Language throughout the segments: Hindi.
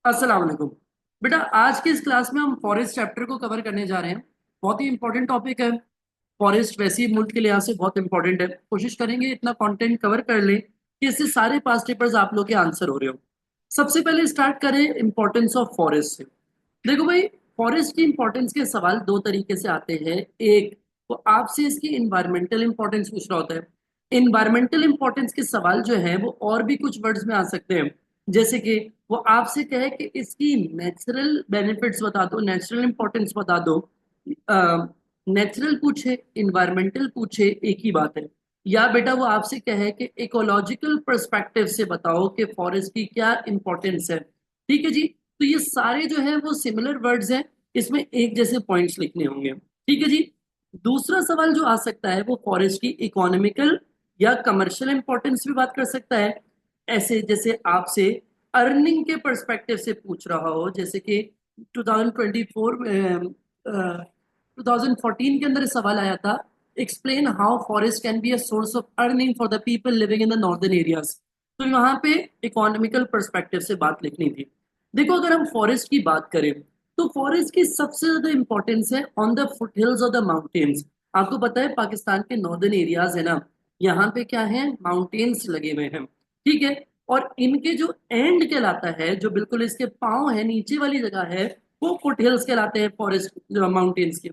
अस्सलाम वालेकुम। बेटा, आज की इस क्लास में हम फॉरेस्ट चैप्टर को कवर करने जा रहे हैं। बहुत ही इंपॉर्टेंट टॉपिक है। फॉरेस्ट वैसे ही मुल्क के लिहाज से बहुत इंपॉर्टेंट है। कोशिश करेंगे इतना कंटेंट कवर कर लें कि इससे सारे पास पेपर्स आप लोग के आंसर हो रहे हो। सबसे पहले स्टार्ट करें इंपॉर्टेंस ऑफ फॉरेस्ट से। देखो भाई, फॉरेस्ट की इंपॉर्टेंस के सवाल दो तरीके से आते हैं। एक, वो आपसे इसकी इन्वायरमेंटल इंपॉर्टेंस पूछ रहा होता है। इन्वायरमेंटल इंपॉर्टेंस के सवाल जो है वो और भी कुछ वर्ड्स में आ सकते हैं। जैसे कि वो आपसे कहे कि इसकी नेचुरल बेनिफिट्स बता दो, नेचुरल इंपॉर्टेंस बता दो। नेचुरल पूछे, इन्वायरमेंटल पूछे, एक ही बात है। या बेटा वो आपसे कहे कि इकोलॉजिकल पर्सपेक्टिव से बताओ कि फॉरेस्ट की क्या इंपॉर्टेंस है। ठीक है जी। तो ये सारे जो है वो सिमिलर वर्ड्स हैं। इसमें एक जैसे पॉइंट्स लिखने होंगे। ठीक है जी। दूसरा सवाल जो आ सकता है वो फॉरेस्ट की इकोनॉमिकल या कमर्शियल इंपॉर्टेंस भी बात कर सकता है। ऐसे जैसे आपसे अर्निंग के पर्सपेक्टिव से पूछ रहा हो, जैसे कि 2024 2014 के अंदर सवाल आया था, explain how forest can be a source of earning for the people living in the northern areas. तो यहाँ पे इकोनॉमिकल पर्सपेक्टिव से बात लिखनी थी। देखो, अगर हम फॉरेस्ट की बात करें तो फॉरेस्ट की सबसे ज्यादा इंपॉर्टेंस है on the foot hills of the mountains. आपको पता है पाकिस्तान के नॉर्दर्न एरियाज है ना, यहाँ पे क्या है, माउंटेन्स लगे हुए हैं। ठीक है। और इनके जो एंड कहलाता है, जो बिल्कुल इसके पांव है, नीचे वाली जगह है, वो फुट हिल्स कहलाते हैं, फॉरेस्ट माउंटेन्स के।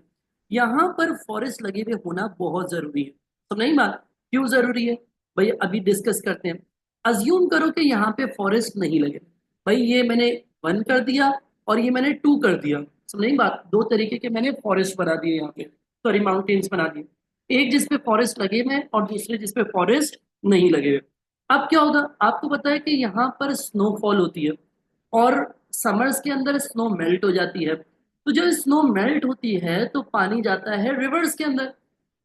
यहाँ पर फॉरेस्ट लगे हुए होना बहुत जरूरी है। तो नहीं बात, क्यों जरूरी है भाई, अभी डिस्कस करते हैं। अज्यूम करो कि यहाँ पे फॉरेस्ट नहीं लगे। भाई ये मैंने वन कर दिया और ये मैंने टू कर दिया। समझ नहीं बात, दो तरीके के मैंने फॉरेस्ट बना दिए यहाँ पे, सॉरी माउंटेन्स बना दिए। एक जिसपे फॉरेस्ट लगे हुए हैं और दूसरे जिसपे फॉरेस्ट नहीं लगे हुए। अब क्या होगा, आपको पता है कि यहाँ पर स्नोफॉल होती है और समर्स के अंदर स्नो मेल्ट हो जाती है। तो जब स्नो मेल्ट होती है तो पानी जाता है रिवर्स के अंदर।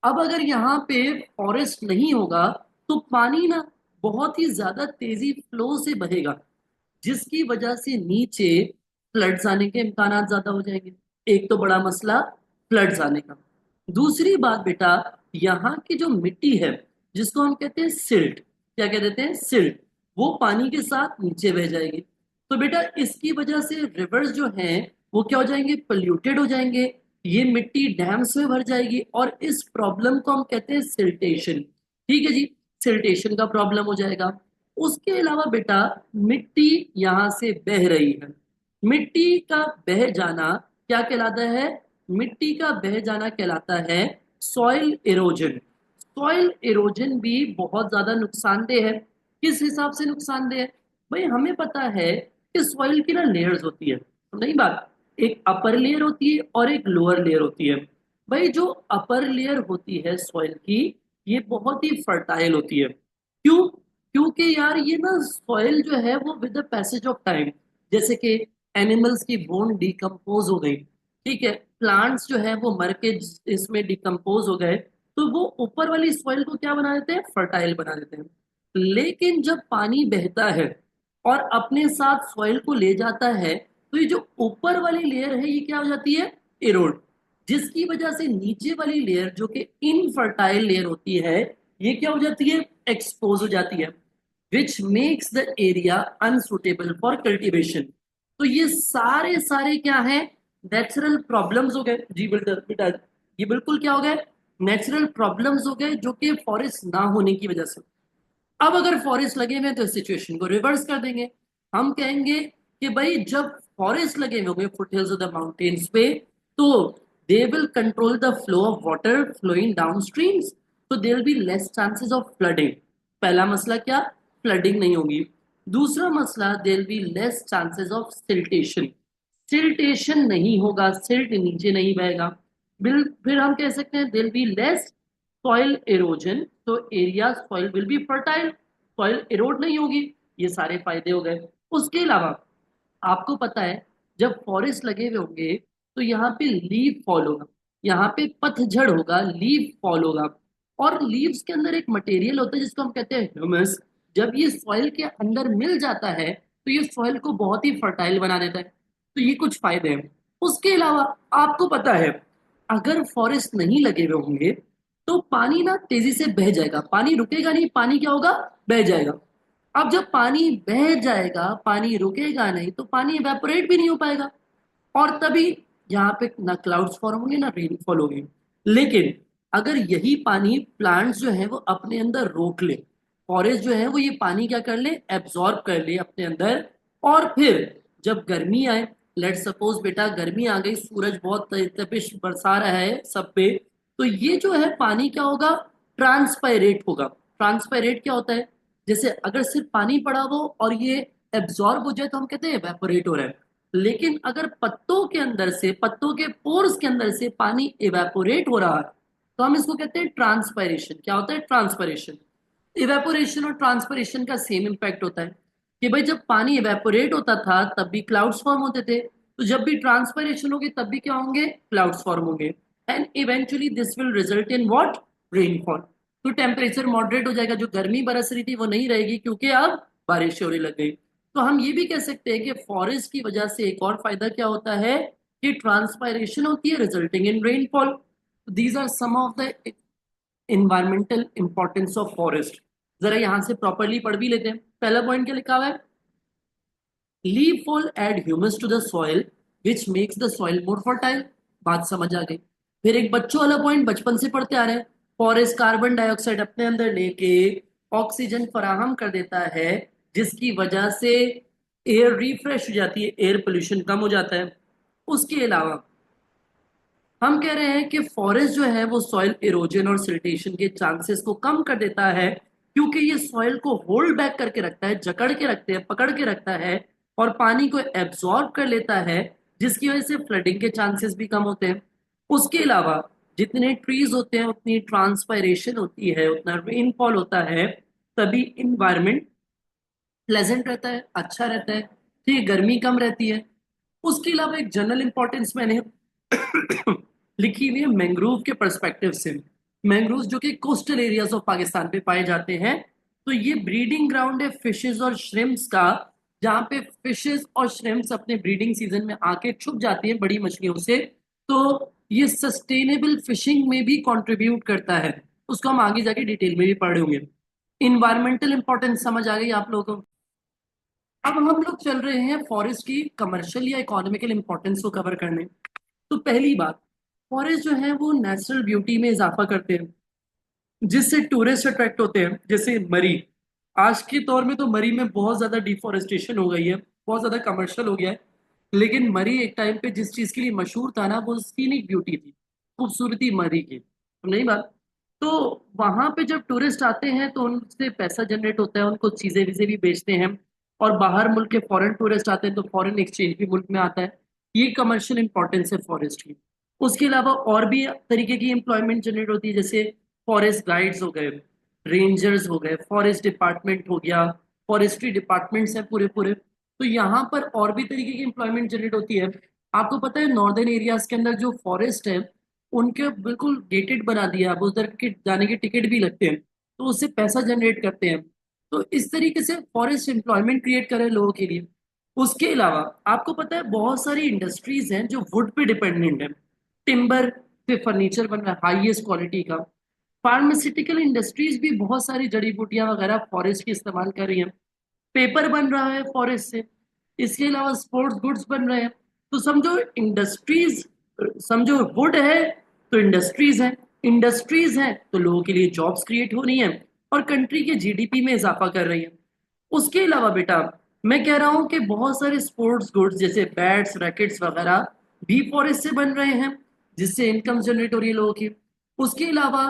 अब अगर यहाँ पे फॉरेस्ट नहीं होगा तो पानी ना बहुत ही ज्यादा तेजी फ्लो से बहेगा, जिसकी वजह से नीचे फ्लड्स आने के इम्कान ज्यादा हो जाएंगे। एक तो बड़ा मसला फ्लड्स आने का। दूसरी बात बेटा, यहाँ की जो मिट्टी है, जिसको हम कहते हैं सिल्ट, क्या कह देते हैं, सिल्ट, वो पानी के साथ नीचे बह जाएगी। तो बेटा इसकी वजह से रिवर्स जो हैं वो क्या हो जाएंगे, पोल्यूटेड हो जाएंगे। ये मिट्टी डैम्स में भर जाएगी और इस प्रॉब्लम को हम कहते हैं सिल्टेशन। ठीक है जी। सिल्टेशन का प्रॉब्लम हो जाएगा। उसके अलावा बेटा, मिट्टी यहां से बह रही है। मिट्टी का बह जाना क्या कहलाता है, मिट्टी का बह जाना कहलाता है सॉइल इरोजन। सॉइल इरोजन भी बहुत ज्यादा नुकसानदेह है। किस हिसाब से नुकसानदेह है भाई, हमें पता है कि सॉइल की ना लेयर्स होती है, तो नहीं बात, एक अपर लेयर होती है और एक लोअर लेयर होती है। भाई जो अपर लेयर होती है सॉइल की, ये बहुत ही फर्टाइल होती है। क्यों? क्योंकि यार ये ना सॉइल जो है वो with the passage of time, जैसे कि एनिमल्स की बोन डिकम्पोज हो गई, ठीक है, प्लांट्स जो है वो मर के इसमें डिकम्पोज हो गए, तो वो ऊपर वाली सॉइल को क्या बना देते हैं, फर्टाइल बना देते हैं। लेकिन जब पानी बहता है और अपने साथ सॉइल को ले जाता है, तो ये जो ऊपर वाली लेयर है ये क्या हो जाती है, इरोड, जिसकी वजह से नीचे वाली लेयर जो कि इनफर्टाइल लेयर होती है, ये क्या हो जाती है, एक्सपोज हो जाती है, विच makes the area unsuitable for cultivation. तो ये सारे सारे क्या है, नेचुरल प्रॉब्लम्स हो गए जी बेटा बेटा। ये बिल्कुल क्या हो गए, नेचुरल प्रॉब्लम्स हो गए जो कि फॉरेस्ट ना होने की वजह से। अब अगर फॉरेस्ट लगे हुए हैं तो इस सिचुएशन को रिवर्स कर देंगे। हम कहेंगे कि भाई जब फॉरेस्ट लगे हुए होंगे foot hills of the mountains पे, तो they will control the flow of water flowing down streams, तो there will be less chances of flooding. पहला मसला क्या, फ्लडिंग नहीं होगी। दूसरा मसला, there will be less chances of siltation, siltation नहीं होगा, सिल्ट नीचे नहीं बहेगा। फिर हम कह सकते हैं there be less soil erosion, तो area soil will be fertile, soil erode नहीं होगी। ये सारे फायदे हो गए। उसके अलावा आपको पता है जब फॉरेस्ट लगे हुए होंगे तो यहाँ पे लीफ फॉल होगा, यहाँ पे पतझड़ होगा, लीफ फॉल होगा। और लीव्स के अंदर एक मटेरियल होता है जिसको हम कहते हैं ह्यूमस। जब ये सॉइल के अंदर मिल जाता है तो ये सॉइल को बहुत ही फर्टाइल बना देता है। तो ये कुछ फायदे हैं। उसके अलावा आपको पता है अगर फॉरेस्ट नहीं लगे हुए होंगे तो पानी ना तेजी से बह जाएगा, पानी रुकेगा नहीं, पानी क्या होगा, बह जाएगा। अब जब पानी बह जाएगा, पानी रुकेगा नहीं, तो पानी इवेपोरेट भी नहीं हो पाएगा, और तभी यहाँ पे ना क्लाउड्स फॉर्म होंगे ना रेनफॉल होगी। लेकिन अगर यही पानी प्लांट्स जो है वो अपने अंदर रोक ले, फॉरेस्ट जो है वो ये पानी क्या कर ले, एब्जॉर्ब कर ले अपने अंदर, और फिर जब गर्मी आए, लेट सपोज बेटा गर्मी आ गई, सूरज बहुत तपिश बरसा रहा है सब पे, तो ये जो है पानी क्या होगा, ट्रांसपायरेट होगा। ट्रांसपायरेट क्या होता है, जैसे अगर सिर्फ पानी पड़ा हो और ये एब्जॉर्ब हो जाए तो हम कहते हैं एवेपोरेट हो रहा है। लेकिन अगर पत्तों के अंदर से, पत्तों के पोर्स के अंदर से पानी इवेपोरेट हो रहा है, तो हम इसको कहते हैं ट्रांसपायरेशन। क्या होता है, ट्रांसपायरेशन। इवेपोरेशन और ट्रांसपायरेशन का सेम इंपैक्ट होता है कि भाई जब पानी इवेपोरेट होता था तब भी क्लाउड्स फॉर्म होते थे, तो जब भी ट्रांसपायरेशन होगी तब भी क्या होंगे, क्लाउड्स फॉर्म होंगे। And eventually this will result in what, rainfall. तो टेम्परेचर मॉडरेट हो जाएगा, जो गर्मी बरस रही थी वो नहीं रहेगी क्योंकि अब बारिश होने लग गई। तो हम ये भी कह सकते हैं कि फॉरेस्ट की वजह से एक और फायदा क्या होता है कि ट्रांसपायरेशन होती है resulting in rainfall. These are some of the environmental importance of forest. जरा यहां से प्रॉपरली पढ़ भी लेते हैं। पहला पॉइंट क्या लिखा हुआ है, leaf fall add humus to the soil which makes the soil more fertile. बात समझ आ गई। फिर एक बच्चों वाला पॉइंट बचपन से पढ़ते आ रहे हैं, फॉरेस्ट कार्बन डाइऑक्साइड अपने अंदर लेके ऑक्सीजन फराहम कर देता है, जिसकी वजह से एयर रिफ्रेश हो जाती है, एयर पोल्यूशन कम हो जाता है। उसके अलावा हम कह रहे हैं कि फॉरेस्ट जो है वो सॉइल इरोजन और सिल्टेशन के चांसेस को कम कर देता है, क्योंकि ये सॉइल को होल्ड बैक करके रखता है, जकड़ के रखते हैं, पकड़ के रखता है, और पानी को एब्जॉर्ब कर लेता है, जिसकी वजह से फ्लडिंग के चांसेस भी कम होते हैं। उसके अलावा जितने ट्रीज होते हैं उतनी ट्रांसपायरेशन होती है, उतना रेनफॉल होता है, तभी इन्वायरमेंट प्लेजेंट रहता है, अच्छा रहता है, ठीक है, गर्मी कम रहती है। उसके अलावा एक जनरल इंपॉर्टेंस मैंने लिखी हुई है मैंग्रोव के पर्सपेक्टिव से। मैंग्रोव जो कि कोस्टल एरियाज ऑफ पाकिस्तान पे पाए जाते हैं, तो ये ब्रीडिंग ग्राउंड है फिशेस और श्रिम्प्स का, जहाँ पे फिशेस और श्रिम्प्स अपने ब्रीडिंग सीजन में आके छुप जाती हैं बड़ी मछलियों से। तो ये सस्टेनेबल फिशिंग में भी कंट्रीब्यूट करता है, उसको हम आगे जाके डिटेल में भी पढ़े होंगे। इन्वायरमेंटल इंपॉर्टेंस समझ आ गई आप लोगों को। अब हम लोग चल रहे हैं फॉरेस्ट की कमर्शियल या इकोनॉमिकल इंपॉर्टेंस को कवर करने। तो पहली बात, फॉरेस्ट जो है वो नेचुरल ब्यूटी में इजाफा करते हैं, जिससे टूरिस्ट अट्रैक्ट होते हैं। जैसे मरी, आज के दौर में तो मरी में बहुत ज्यादा डिफोरेस्टेशन हो गई है, बहुत ज्यादा कमर्शियल हो गया है, लेकिन मरी एक टाइम पे जिस चीज के लिए मशहूर था ना, वो सीनिक ब्यूटी थी, खूबसूरती मरी की, नहीं बात। तो वहां पे जब टूरिस्ट आते हैं तो उनसे पैसा जनरेट होता है, उनको चीजें वीजें भी बेचते हैं, और बाहर मुल्क के फॉरेन टूरिस्ट आते हैं तो फॉरेन एक्सचेंज भी मुल्क में आता है। ये कमर्शियल इंपॉर्टेंस है फॉरेस्ट की। उसके अलावा और भी तरीके की एम्प्लॉयमेंट जनरेट होती है, जैसे फॉरेस्ट गाइड्स हो गए, रेंजर्स हो गए, फॉरेस्ट डिपार्टमेंट हो गया, फॉरेस्ट्री डिपार्टमेंट्स हैं पूरे पूरे। तो यहाँ पर और भी तरीके की एम्प्लॉयमेंट जनरेट होती है। आपको पता है नॉर्दर्न एरियाज के अंदर जो फॉरेस्ट है उनके बिल्कुल गेटेड बना दिया, अब उधर के जाने के टिकट भी लगते हैं, तो उससे पैसा जनरेट करते हैं। तो इस तरीके से फॉरेस्ट एम्प्लॉयमेंट क्रिएट करे लोगों के लिए। उसके अलावा आपको पता है बहुत सारी इंडस्ट्रीज हैं जो वुड पे डिपेंडेंट है, टिम्बर पे फर्नीचर बन रहा है हाईएस्ट क्वालिटी का। फार्मास्यूटिकल इंडस्ट्रीज भी बहुत सारी जड़ी बूटियां वगैरह फॉरेस्ट की इस्तेमाल कर रही हैं, पेपर बन रहा है फॉरेस्ट से। इसके अलावा स्पोर्ट्स गुड्स बन रहे हैं। तो समझो इंडस्ट्रीज, समझो वुड है तो इंडस्ट्रीज है, इंडस्ट्रीज है तो लोगों के लिए जॉब्स क्रिएट हो रही हैं और कंट्री के जीडीपी में इजाफा कर रही हैं। उसके अलावा बेटा मैं कह रहा हूं कि बहुत सारे स्पोर्ट्स गुड्स जैसे बैट्स रैकेट्स वगैरह भी फॉरेस्ट से बन रहे हैं, जिससे इनकम जनरेट हो रही है लोगों की। उसके अलावा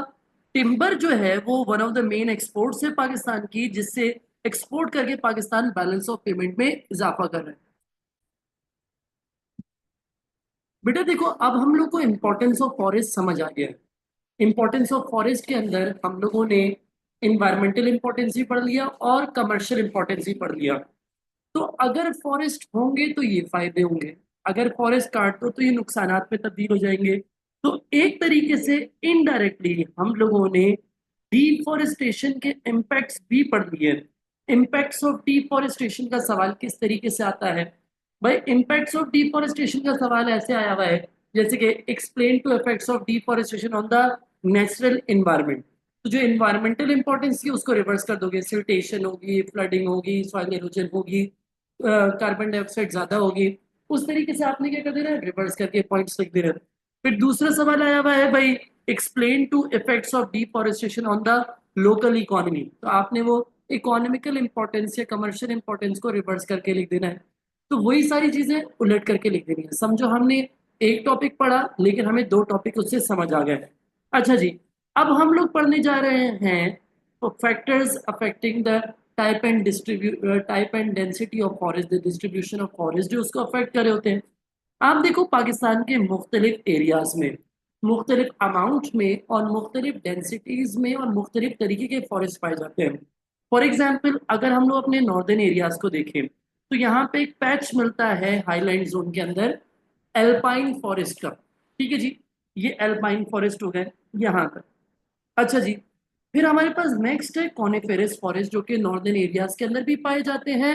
टिम्बर जो है वो one of the main exports है पाकिस्तान की, जिससे एक्सपोर्ट करके पाकिस्तान बैलेंस ऑफ पेमेंट में इजाफा कर रहा है। बेटा देखो अब हम लोग को इंपॉर्टेंस ऑफ फॉरेस्ट समझ आ गया है। इंपॉर्टेंस ऑफ फॉरेस्ट के अंदर हम लोगों ने इन्वायरमेंटल इंपॉर्टेंस भी पढ़ लिया और कमर्शियल इंपॉर्टेंस भी पढ़ लिया। तो अगर फॉरेस्ट होंगे तो ये फायदे होंगे, अगर फॉरेस्ट काट दो तो ये नुकसानात में तब्दील हो जाएंगे। तो एक तरीके से इनडायरेक्टली हम लोगों ने डिफॉरेस्टेशन के इम्पैक्ट्स भी पढ़ लिए। इम्पैक्ट्स ऑफ डिफॉरेस्टेशन का सवाल किस तरीके से आता है, भाई इम्पैक्ट्स ऑफ डिफॉरेस्टेशन का सवाल ऐसे आया हुआ है जैसे कि explain two effects of deforestation on the natural environment. तो जो इन्वायरमेंटल इंपॉर्टेंस थी उसको रिवर्स कर दोगे, सिल्टेशन होगी, फ्लडिंग होगी, सॉइल एरोजन होगी, कार्बन डाइऑक्साइड ज्यादा होगी, उस तरीके से आपने क्या कर देना है, रिवर्स करके पॉइंट्स लिख देना है। फिर दूसरा सवाल आया हुआ है भाई, explain two effects of deforestation on the local economy. तो आपने वो इकोनॉमिकल इंपॉर्टेंस या कमर्शियल इंपॉर्टेंस को रिवर्स करके लिख देना है। तो वही सारी चीजें उलट करके लिख देनी है। समझो हमने एक टॉपिक पढ़ा लेकिन हमें दो टॉपिक उससे समझ आ गए। अच्छा जी, अब हम लोग पढ़ने जा रहे हैं factors affecting the type and density of forest, the distribution of forest जो उसको अफेक्ट कर रहे होते हैं। आप देखो पाकिस्तान के मुख्तलिफ एरियाज में, मुख्तलिफ अमाउंट में और मुख्तलिफ डेंसिटीज में और मुख्तलिफ तरीके के फॉरेस्ट पाए जाते हैं। फॉर एग्जाम्पल अगर हम लोग अपने नॉर्दर्न एरियाज को देखें तो यहाँ पे एक पैच मिलता है हाईलैंड जोन के अंदर एल्पाइन फॉरेस्ट का। ठीक है जी, ये एल्पाइन फॉरेस्ट हो गए यहाँ तक। अच्छा जी, फिर हमारे पास नेक्स्ट है कॉनिफेरस फॉरेस्ट जो कि नॉर्दर्न एरियाज के अंदर भी पाए जाते हैं।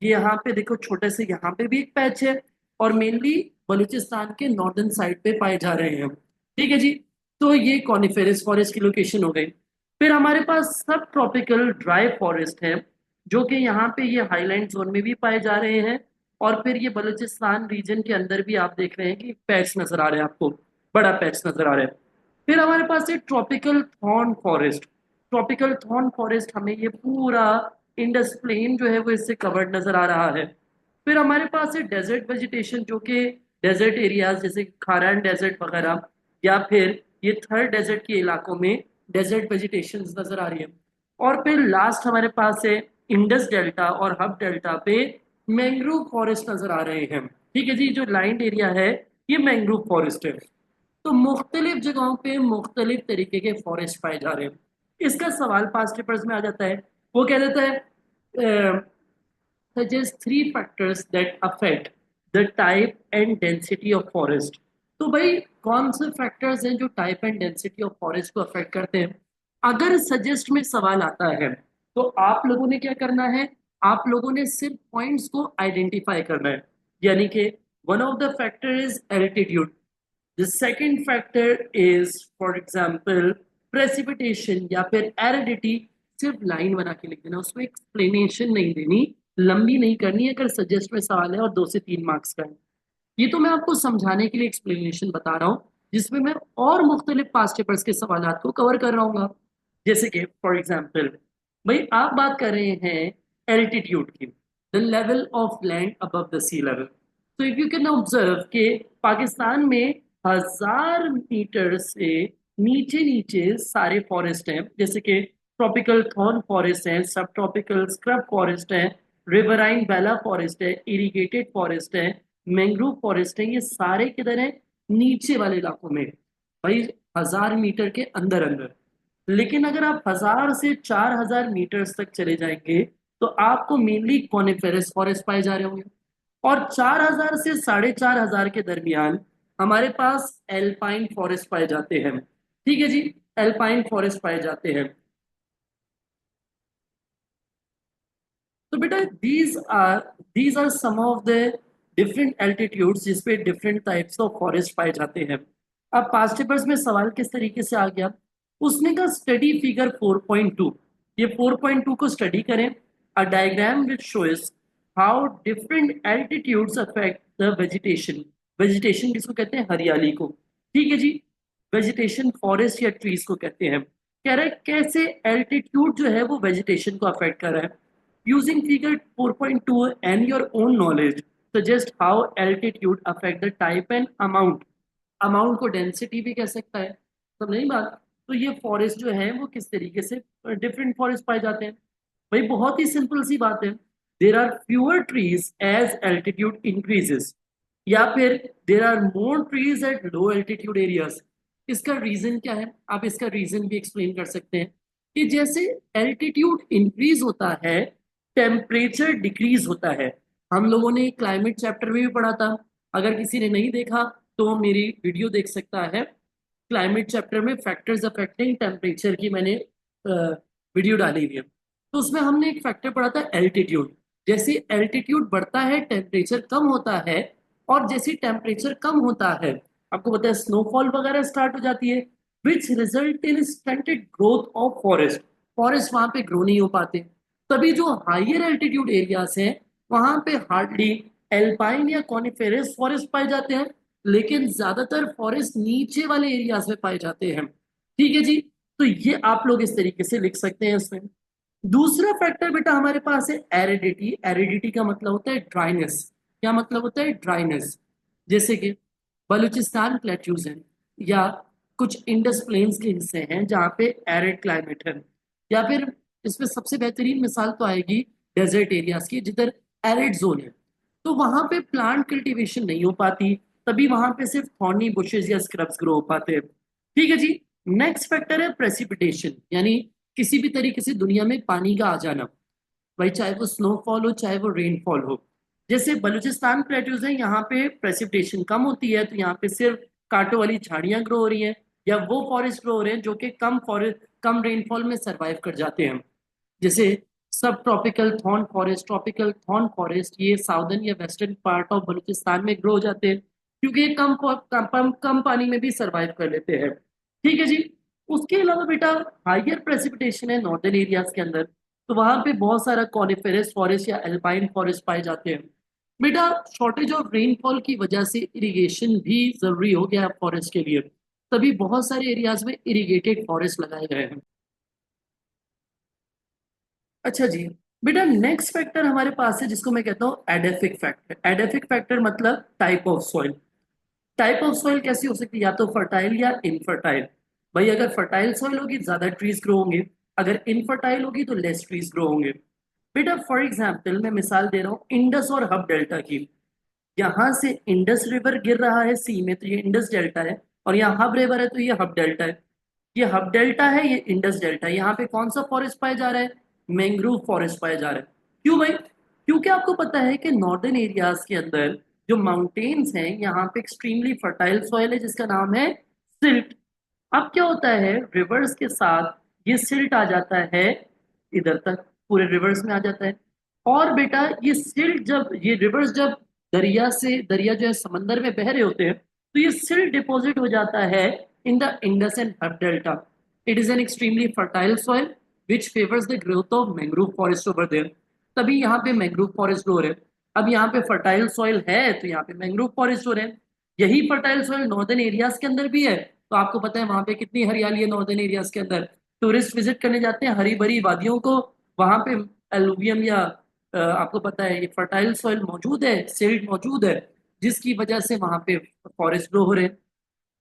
ये यहाँ पे देखो छोटे से यहाँ पे भी एक पैच है और मेनली बलूचिस्तान के नॉर्दर्न साइड पे पाए जा रहे हैं। ठीक है जी, तो ये कॉनिफेरस फॉरेस्ट की लोकेशन हो गई। फिर हमारे पास सब ट्रॉपिकल ड्राई फॉरेस्ट है जो कि यहाँ पे ये हाईलैंड जोन में भी पाए जा रहे हैं। और फिर ये बलूचिस्तान रीजन के अंदर भी आप देख रहे हैं कि पैच नजर आ रहे हैं आपको, बड़ा पैच नजर आ रहा है। फिर हमारे पास है tropical thorn forest. Tropical thorn forest हमें ये पूरा इंडस प्लेन जो है वो इससे कवर्ड नजर आ रहा है। फिर हमारे पास है डेजर्ट वेजिटेशन जो कि डेजर्ट एरियाज जैसे खारान डेजर्ट वगैरह या फिर ये थर्ड डेजर्ट के इलाकों में डेजर्ट वेजिटेशन नजर आ रही है। और फिर लास्ट हमारे पास है इंडस डेल्टा और हब डेल्टा पे मैंग्रोव फॉरेस्ट नजर आ रहे हैं। ठीक है जी, जो लाइंड एरिया है ये मैंग्रोव फॉरेस्ट है। तो मुख्तलिफ जगहों पे मुख्तलिफ तरीके के फॉरेस्ट पाए जा रहे हैं। इसका सवाल पास्ट पेपर्स में आ जाता है, वो कह देता है suggest three factors that affect the type and density of forest। तो भाई कौन से फैक्टर्स हैं जो type and density of forest को अफेक्ट करते हैं। अगर सजेस्ट में सवाल आता है तो आप लोगों ने क्या करना है, आप लोगों ने सिर्फ पॉइंट्स को आइडेंटिफाई करना है। यानी कि one of the factor is altitude, the second factor is for example precipitation या फिर एरिडिटी। सिर्फ लाइन बना के लिख देना, उसमें एक्सप्लेनेशन नहीं देनी, लंबी नहीं करनी है। अगर सजेस्ट में सवाल है और 2 से 3 मार्क्स का है, ये तो मैं आपको समझाने के लिए एक्सप्लेनेशन बता रहा हूँ जिसमें मैं और मुख्तलिफ पास्ट पेपर्स के सवाल को कवर कर रहा हूँ। जैसे कि फॉर एग्जाम्पल भाई आप बात कर रहे हैं एल्टीट्यूड की, the level of land above the sea level. तो इफ यू कैन ऑब्जर्व कि पाकिस्तान में 1000 मीटर से नीचे नीचे सारे फॉरेस्ट हैं, जैसे कि ट्रॉपिकल थॉर्न फॉरेस्ट है, सब ट्रॉपिकल स्क्रब फॉरेस्ट है, रिवराइन बेला फॉरेस्ट है, इरिगेटेड फॉरेस्ट है, मैंग्रोव फॉरेस्ट है। ये सारे किधर है, नीचे वाले इलाकों में भाई, 1000 मीटर के अंदर अंदर। लेकिन अगर आप 1000 से 4000 मीटर तक चले जाएंगे तो आपको मेनली कॉनिफेरस फॉरेस्ट पाए जा रहे होंगे। और 4000 से 4500 के दरमियान हमारे पास एल्पाइन फॉरेस्ट पाए जाते हैं। ठीक है जी, एल्पाइन फॉरेस्ट पाए जाते हैं। तो बेटा these are some of the different altitudes जिसपे डिफरेंट टाइप्स ऑफ फॉरेस्ट पाए जाते हैं। अब पास्ट पेपर्स में सवाल किस तरीके से आ गया, उसने कहा स्टडी फिगर 4.2। ये 4.2 को स्टडी करें, a diagram which shows how different altitudes affect the vegetation. Vegetation किसको कहते हैं, हरियाली को। ठीक है जी, वेजिटेशन फॉरेस्ट या ट्रीज को कहते हैं। कह रहा है कैसे एल्टीट्यूड जो है वो वेजिटेशन को अफेक्ट कर रहा है। Using figure 4.2 and your own knowledge, suggest how altitude affect the type and amount। Amount को डेंसिटी भी कह सकता है, सब नहीं बात। तो ये फॉरेस्ट जो है वो किस तरीके से डिफरेंट फॉरेस्ट पाए जाते हैं। भाई बहुत ही सिंपल सी बात है, there are fewer trees as altitude increases, या फिर there are more trees at low altitude areas. इसका रीजन क्या है, आप इसका रीजन भी एक्सप्लेन कर सकते हैं कि जैसे एल्टीट्यूड इंक्रीज होता है टेम्परेचर डिक्रीज होता है। हम लोगों ने क्लाइमेट चैप्टर में भी पढ़ा था, अगर किसी ने नहीं देखा तो मेरी वीडियो देख सकता है। क्लाइमेट चैप्टर में फैक्टर्स अफेक्टिंग टेम्परेचर की मैंने वीडियो डाली हुई है। तो उसमें हमने एक फैक्टर पढ़ा था एल्टीट्यूड। जैसे एल्टीट्यूड बढ़ता है टेम्परेचर कम होता है, और जैसे टेम्परेचर कम होता है आपको पता है स्नोफॉल वगैरह स्टार्ट हो जाती है। Which result in stunted growth of forest. Forest वहां पे ग्रो नहीं हो पाते। तभी जो हाइयर एल्टीट्यूड एरियाज हैं वहां पे हार्डली एल्पाइन या कॉनिफेरस फॉरेस्ट पाए जाते हैं, लेकिन ज्यादातर फॉरेस्ट नीचे वाले एरियाज में पाए जाते हैं। ठीक है जी। तो ये आप लोग इस तरीके से लिख सकते हैं इसमें। दूसरा फैक्टर बेटा हमारे पास है एरिडिटी। एरिडिटी का मतलब होता है ड्राइनेस। क्या मतलब होता है? ड्राइनेस। जैसे कि बलूचिस्तान प्लेट्यूज हैं, या कुछ इंडस प्लेन्स के हिस्से हैं जहाँ पे एरिड क्लाइमेट है, या फिर इसमें सबसे बेहतरीन मिसाल तो आएगी डेजर्ट एरियाज की जिधर एरिड जोन है। तो वहां पे प्लांट कल्टीवेशन नहीं हो पाती, तभी वहां पे सिर्फ थॉर्नी बुशेस या स्क्रब्स ग्रो हो पाते हैं। ठीक है जी। नेक्स्ट फैक्टर है प्रेसिपिटेशन, यानी किसी भी तरीके से दुनिया में पानी का आ जाना, भाई चाहे वो स्नोफॉल हो चाहे वो रेनफॉल हो। जैसे बलूचिस्तान प्लेट्यूज है, यहाँ पे प्रेसिपिटेशन कम होती है तो यहाँ पे सिर्फ कांटों वाली झाड़ियां ग्रो हो रही हैं, या वो फॉरेस्ट ग्रो हो रहे हैं जो कि कम फॉरेस्ट कम रेनफॉल में सरवाइव कर जाते हैं। जैसे सब tropical thorn forest, tropical thorn forest ये साउदर्न या वेस्टर्न पार्ट ऑफ बलूचिस्तान में ग्रो हो जाते हैं, क्योंकि ये कम पानी में भी सरवाइव कर लेते हैं। ठीक है जी। उसके अलावा बेटा हाइयर प्रेसिपिटेशन है नॉर्दर्न एरियाज के अंदर, तो वहां पे बहुत सारा कॉनिफेरस फॉरेस्ट या एल्पाइन फॉरेस्ट पाए जाते हैं। बेटा शॉर्टेज ऑफ रेनफॉल की वजह से इरिगेशन भी जरूरी हो गया है फॉरेस्ट के लिए, तभी बहुत सारे एरियाज में इरिगेटेड फॉरेस्ट लगाए गए हैं। अच्छा जी। बेटा नेक्स्ट फैक्टर हमारे पास है जिसको मैं कहता हूँ एडेफिक फैक्टर। एडेफिक फैक्टर मतलब type of soil. Type of soil कैसी हो सकती है? या तो फर्टाइल या इनफर्टाइल। भाई अगर फर्टाइल सॉइल होगी ज्यादा ट्रीज ग्रो होंगे, अगर इनफर्टाइल होगी तो लेस ट्रीज ग्रो होंगे। बेटा फॉर एग्जाम्पल मैं मिसाल दे रहा हूँ इंडस और हब डेल्टा की। यहाँ से इंडस रिवर गिर रहा है सी में तो ये इंडस डेल्टा है, और यहाँ हब रिवर है तो ये हब डेल्टा है। ये हब डेल्टा है, ये इंडस डेल्टा है। यहाँ पे कौन सा फॉरेस्ट पाया जा रहा है? मैंग्रोव फॉरेस्ट पाया जा रहा है। क्यों भाई? क्योंकि आपको पता है कि नॉर्दर्न एरियाज के अंदर जो माउंटेन्स हैं यहाँ पे एक्सट्रीमली फर्टाइल सॉइल है जिसका नाम है सिल्ट। अब क्या होता है रिवर्स के साथ ये सिल्ट आ जाता है इधर तक, पूरे रिवर्स में आ जाता है। और बेटा ये सिल्ट जब ये रिवर्स जब दरिया जो है समंदर में बह रहे होते हैं तो ये सिल्ट डिपॉजिट हो जाता है in the Indus and Hub delta. It is an extremely fertile soil which favours the growth of mangrove forest over there. तभी यहाँ पे मैंग्रोव फॉरेस्ट हो रहे हैं। अब यहाँ पे फर्टाइल सॉइल है तो यहाँ पे मैंग्रोव फॉरेस्ट हो रहे हैं। यही फर्टाइल सॉइल नॉर्दर्न एरियाज के अंदर भी है। तो आपको पता है वहां पे कितनी हरियाली है नॉर्दर्न एरियाज के अंदर। टूरिस्ट विजिट करने जाते हैं हरी भरी वादियों को, वहां पे एलुवियम या आपको पता है ये फर्टाइल सॉइल मौजूद है, सिल्ट मौजूद है, जिसकी वजह से वहां पे फॉरेस्ट ग्रो हो रहे हैं।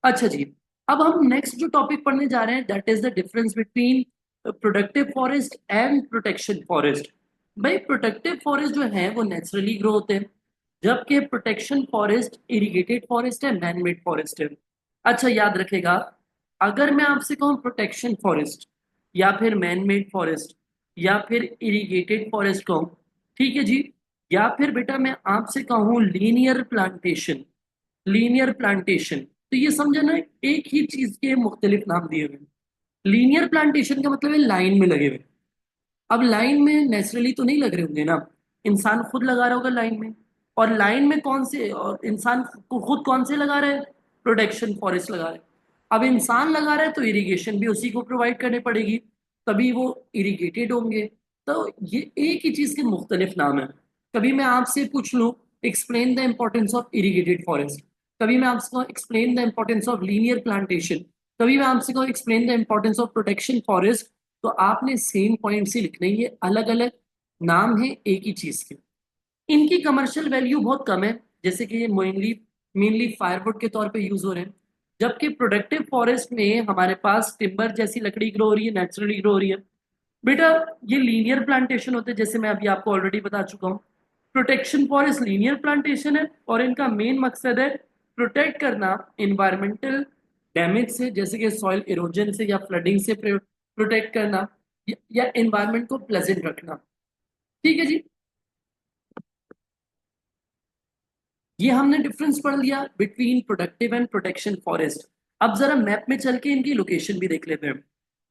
अच्छा जी। अब हम नेक्स्ट जो टॉपिक पढ़ने जा रहे हैं that is the difference between productive forest and protection forest. भाई प्रोटेक्टिव फॉरेस्ट जो है वो नेचुरली ग्रो होते हैं, जबकि प्रोटेक्शन फॉरेस्ट इरिगेटेड फॉरेस्ट है, मैन मेड फॉरेस्ट है। अच्छा याद रखेगा, अगर मैं आपसे कहूँ प्रोटेक्शन फॉरेस्ट या फिर मैन मेड फॉरेस्ट या फिर इरिगेटेड फॉरेस्ट कहूँ, ठीक है जी, या फिर बेटा मैं आपसे कहूँ लीनियर प्लांटेशन, लीनियर प्लांटेशन, तो ये समझे ना एक ही चीज के मुख्तलिफ नाम दिए हुए हैं। लीनियर प्लांटेशन का मतलब है लाइन में लगे हुए। अब लाइन में नेचुरली तो नहीं लग रहे होंगे ना, इंसान खुद लगा रहा होगा लाइन में। और लाइन में कौन से, और इंसान को खुद कौन से लगा रहा है? प्रोटेक्शन फॉरेस्ट लगा रहा है। अब इंसान लगा रहा है तो इरिगेशन भी उसी को प्रोवाइड करनी पड़ेगी, तभी वो इरिगेटेड होंगे। तो ये एक ही चीज के मुख्तलिफ नाम है। कभी मैं आपसे पूछ लूँ explain the importance of irrigated forest, कभी मैं आपसे कहूँ explain the importance of linear plantation, कभी मैं आपसे कहूँ explain the importance of protection forest, तो आपने सेम पॉइंट से लिखने, ये अलग अलग नाम है एक ही चीज के। इनकी कमर्शियल वैल्यू बहुत कम है, जैसे कि ये मेनली मेनली फायरवुड के तौर पे यूज हो रहे हैं, जबकि प्रोडक्टिव फॉरेस्ट में हमारे पास टिम्बर जैसी लकड़ी ग्रो हो रही है, नेचुरली ग्रो हो रही है। बेटा ये लीनियर प्लांटेशन होते हैं जैसे मैं अभी आपको ऑलरेडी बता चुका हूँ। प्रोटेक्शन फॉरेस्ट लीनियर प्लांटेशन है और इनका मेन मकसद है प्रोटेक्ट करना इन्वायरमेंटल डैमेज से, जैसे कि सॉइल इरोजन से या फ्लडिंग से प्रोटेक्ट करना, या एनवायरनमेंट को प्लेजेंट रखना। ठीक है जी। ये हमने डिफरेंस पढ़ लिया between productive and protection forest. अब जरा मैप में चल के इनकी लोकेशन भी देख लेते हैं।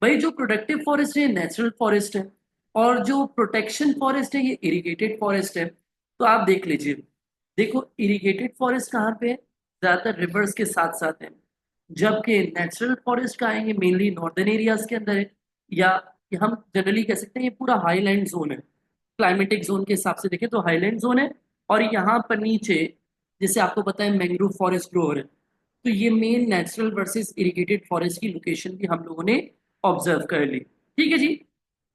भाई जो प्रोडक्टिव फॉरेस्ट है नेचुरल फॉरेस्ट है, और जो प्रोटेक्शन फॉरेस्ट है ये इरिगेटेड फॉरेस्ट है। तो आप देख लीजिए, देखो इरिगेटेड फॉरेस्ट कहाँ पे है? ज्यादातर रिवर्स के साथ साथ है। जबकि नेचुरल फॉरेस्ट का आएंगे मेनली नॉर्दर्न एरियाज के अंदर है, या हम जनरली कह सकते हैं ये पूरा हाईलैंड जोन है। क्लाइमेटिक जोन के हिसाब से देखें तो हाईलैंड जोन है। और यहाँ पर नीचे जैसे आपको पता है मैंग्रोव फॉरेस्ट ग्रो हो रहे हैं। तो ये main natural versus irrigated forest की लोकेशन भी हम लोगों ने ऑब्जर्व कर ली। ठीक है जी।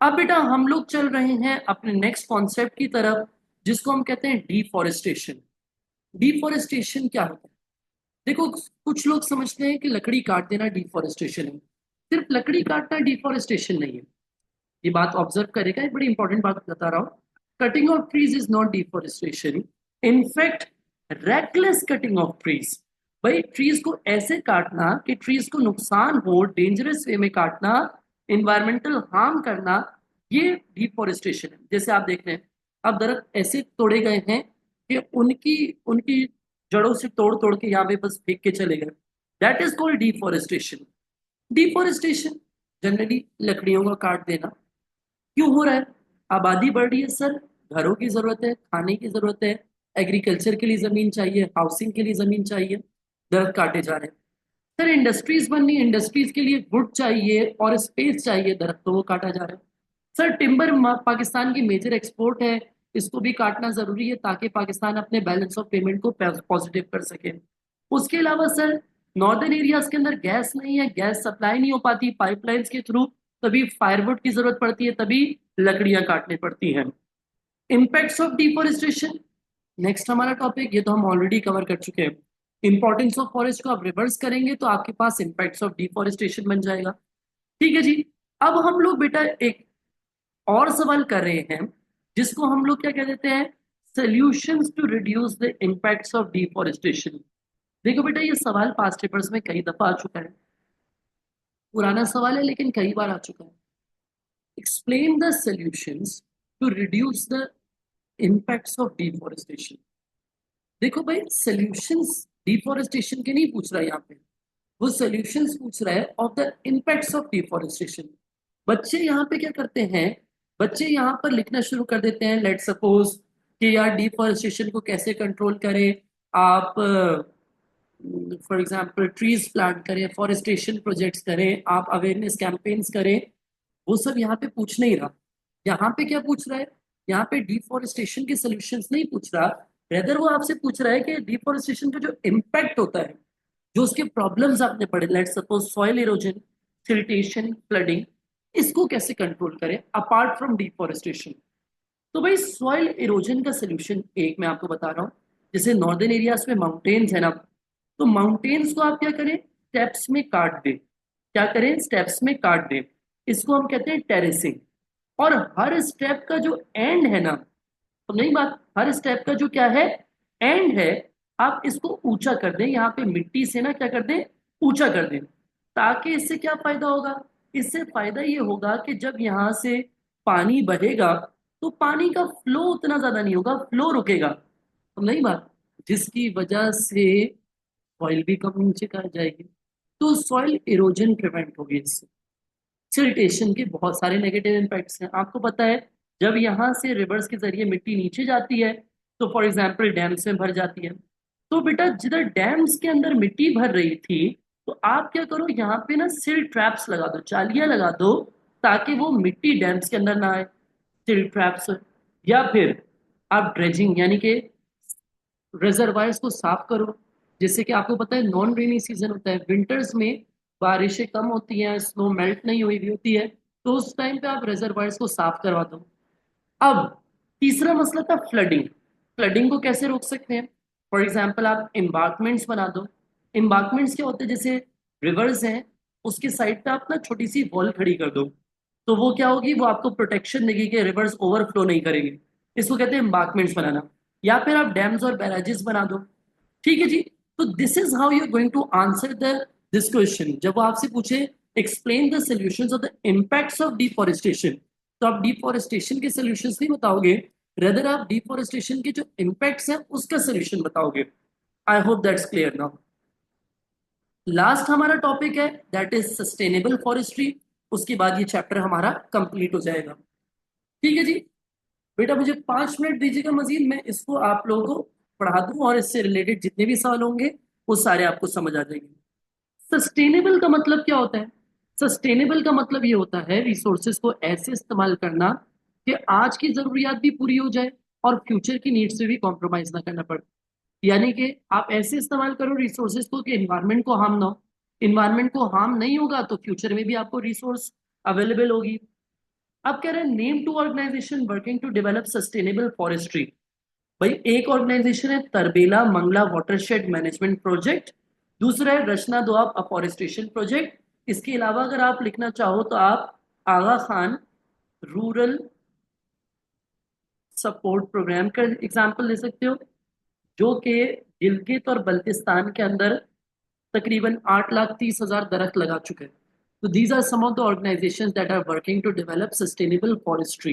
अब बेटा हम लोग चल रहे हैं अपने नेक्स्ट कॉन्सेप्ट की तरफ, जिसको हम कहते हैं डिफॉरेस्टेशन। डिफॉरेस्टेशन क्या होता है? देखो, कुछ लोग समझते हैं कि लकड़ी काट देना डिफॉरेस्टेशन है। सिर्फ लकड़ी काटना डिफॉरेस्टेशन नहीं है। ये बात ऑब्जर्व करेगा, एक बड़ी इंपॉर्टेंट बात बता रहा हूँ। Cutting of trees is not deforestation, in fact reckless cutting of trees. भाई ट्रीज को ऐसे काटना कि ट्रीज को नुकसान हो, डेंजरस वे में काटना, इन्वायरमेंटल हार्म करना, ये डिफॉरेस्टेशन है। जैसे आप देख रहे हैं, अब दरख्त ऐसे तोड़े गए हैं कि उनकी उनकी जड़ों से तोड़ तोड़ के यहाँ पे बस फेंक के चले गए। That is called deforestation. Deforestation generally लकड़ियों का काट देना। क्यों हो रहा है? आबादी बढ़ रही है सर, घरों की जरूरत है, खाने की जरूरत है, एग्रीकल्चर के लिए जमीन चाहिए, हाउसिंग के लिए जमीन चाहिए, दरख्त काटे जा रहे हैं। सर इंडस्ट्रीज बन रही है, इंडस्ट्रीज के लिए वुड चाहिए और स्पेस चाहिए, दरख्त तो वो काटा जा रहा है। सर टिम्बर पाकिस्तान की मेजर एक्सपोर्ट है, इसको भी काटना जरूरी है ताकि पाकिस्तान अपने बैलेंस ऑफ पेमेंट को पॉजिटिव कर सके। उसके अलावा सर नॉर्दर्न एरियाज के अंदर गैस नहीं है, गैस सप्लाई नहीं हो पाती पाइपलाइंस के थ्रू, तभी फायरवुड की जरूरत पड़ती है, तभी लकड़ियां काटनी पड़ती हैं। इम्पैक्ट्स ऑफ डिफॉरेस्टेशन नेक्स्ट हमारा टॉपिक, ये तो हम ऑलरेडी कवर कर चुके हैं। इंपॉर्टेंस ऑफ फॉरेस्ट को आप रिवर्स करेंगे तो आपके पास इम्पैक्ट्स ऑफ डिफॉरेस्टेशन बन जाएगा। ठीक है जी। अब हम लोग बेटा एक और सवाल कर रहे हैं, जिसको हम लोग क्या कह देते हैं, solutions to reduce the impacts of deforestation. देखो बेटा ये सवाल पास्ट पेपर्स में कई दफा आ चुका है, पुराना सवाल है लेकिन कई बार आ चुका है। Explain the solutions to reduce the impacts of deforestation. देखो भाई सॉल्यूशंस डिफॉरेस्टेशन के नहीं पूछ रहा है यहाँ पे, वो सॉल्यूशंस पूछ रहा है of the impacts of deforestation. बच्चे यहाँ पे क्या करते हैं, बच्चे यहाँ पर लिखना शुरू कर देते हैं, लेट सपोज कि यार डिफॉरेस्टेशन को कैसे कंट्रोल करें। आप फॉर एग्जांपल ट्रीज प्लांट करें, फॉरेस्टेशन प्रोजेक्ट्स करें, आप अवेयरनेस कैंपेन्स करें। वो सब यहाँ पे पूछ नहीं रहा। यहाँ पे क्या पूछ रहा है, यहाँ पे डिफॉरेस्टेशन के सॉल्यूशंस नहीं पूछ रहा, रेदर वो आपसे पूछ रहा है कि डिफॉरेस्टेशन का जो इम्पैक्ट होता है, जो उसके प्रॉब्लम्स आपने पढ़े, let suppose soil erosion, siltation, flooding, इसको कैसे कंट्रोल करें अपार्ट फ्रॉम डिफॉरेस्टेशन। तो भाई सॉइल इरोजन का सोल्यूशन एक मैं आपको बता रहा हूँ। जैसे नॉर्दर्न एरियाज में माउंटेन्स है ना, तो माउंटेन्स को आप क्या करें, स्टेप्स में काट दें। क्या करें, स्टेप्स में काट दें। इसको हम कहते हैं टेरेसिंग। और हर स्टेप का जो एंड है ना, तो नहीं बात, हर स्टेप का जो क्या है, एंड है, आप इसको ऊंचा कर दें, यहाँ पे मिट्टी से ना क्या कर दें, ऊंचा कर दें। ताकि इससे क्या फायदा होगा, इससे फायदा ये होगा कि जब यहाँ से पानी बहेगा तो पानी का फ्लो उतना ज्यादा नहीं होगा, फ्लो रुकेगा, तो नहीं बात, जिसकी वजह से सॉइल भी कम नीचे का जाएगी, तो सॉइल इरोजन प्रिवेंट होगी इससे। सिल्टेशन के बहुत सारे नेगेटिव इम्पैक्ट्स हैं, आपको पता है। जब यहाँ से रिवर्स के जरिए मिट्टी नीचे जाती है तो फॉर एग्जाम्पल डैम्स में भर जाती है। तो बेटा जिधर डैम्स के अंदर मिट्टी भर रही थी, तो आप क्या करो, यहाँ पे ना सिल ट्रैप्स लगा दो, चालियां लगा दो, ताकि वो मिट्टी डैम्स के अंदर ना आए, सिल ट्रैप्स। या फिर आप ड्रेजिंग यानी कि रिजर्वायर्स को साफ करो। जैसे कि आपको पता है नॉन रेनी सीजन होता है, विंटर्स में बारिशें कम होती हैं, स्नो मेल्ट नहीं हुई भी होती है, तो उस टाइम पे आप रिजर्वायर्स को साफ करवा दो। अब तीसरा मसला था फ्लडिंग। फ्लडिंग को कैसे रोक सकते हैं? फॉर एग्जाम्पल आप एम्बार्कमेंट्स बना दो। एम्बार्कमेंट्स क्या होते हैं, जैसे रिवर्स हैं, उसके साइड पे आप ना छोटी सी वॉल खड़ी कर दो, तो वो क्या होगी, वो आपको प्रोटेक्शन देगी कि रिवर्स ओवरफ्लो नहीं करेंगे। इसको कहते हैं एम्बार्कमेंट्स बनाना। या फिर आप डैम्स और बैराजेस बना दो। ठीक है जी। तो this is how you are going to answer the this question. जब वो आपसे पूछे explain the solutions of the impacts of deforestation, तो आप डिफॉरेस्टेशन के सॉल्यूशंस नहीं बताओगे, रेदर आप डिफॉरेस्टेशन के जो इम्पैक्ट्स हैं उसका सॉल्यूशन बताओगे। I hope that's clear now. Last हमारा टॉपिक है दैट इज सस्टेनेबल फॉरेस्ट्री। उसके बाद ये चैप्टर हमारा कंप्लीट हो जाएगा। ठीक है जी। बेटा मुझे 5 मिनट दीजिएगा मजीद, मैं इसको आप लोगों को पढ़ा दूं और इससे रिलेटेड जितने भी सवाल होंगे वो सारे आपको समझ आ जाएंगे। सस्टेनेबल का मतलब क्या होता है? सस्टेनेबल का मतलब ये होता है रिसोर्सेज को ऐसे इस्तेमाल करना कि आज की जरूरियात भी पूरी हो जाए और फ्यूचर की नीड्स से भी कॉम्प्रोमाइज ना करना पड़े। यानी कि आप ऐसे इस्तेमाल करो रिसोर्सेज को कि इन्वायरमेंट को हार्म ना हो। इन्वायरमेंट को हार्म नहीं होगा तो फ्यूचर में भी आपको रिसोर्स अवेलेबल होगी। अब कह रहे हैं name to organization working to develop sustainable forestry. भाई एक ऑर्गेनाइजेशन है Tarbela Mangla watershed management project, दूसरा है रचना दोआब अफॉरेस्टेशन प्रोजेक्ट। इसके अलावा अगर आप लिखना चाहो तो आप आगा खान रूरल सपोर्ट प्रोग्राम का एग्जांपल ले सकते हो, जो कि गिलगित और बल्तिस्तान के अंदर तकरीबन 8,30,000 दरख्त लगा चुके हैं। तो these are some of the organizations that are working to develop sustainable forestry.